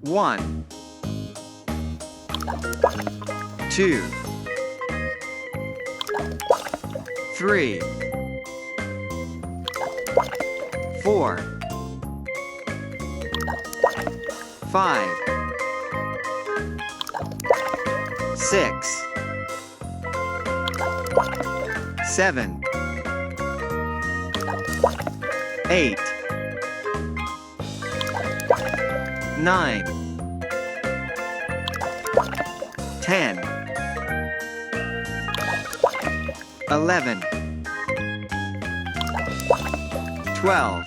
1, 2, 3, 4, 5, 6, 7, 8, 9, 10, 11, 12,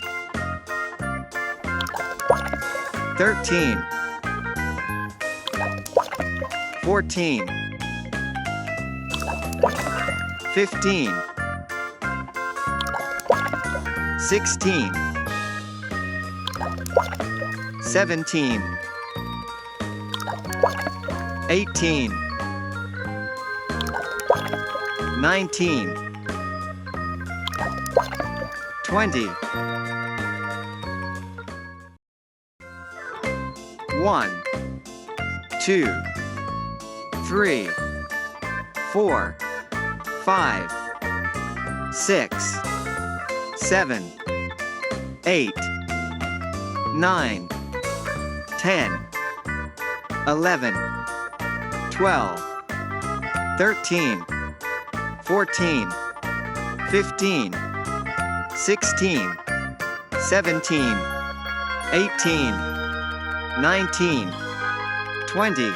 13, 14, 15, 16, 17, 18, 19, 20, 1, 2, 3, 4, 5, 6, 7, 8, 9, 10, 11, 12, 13, 14, 15, 16, 17, 18, 19, 20,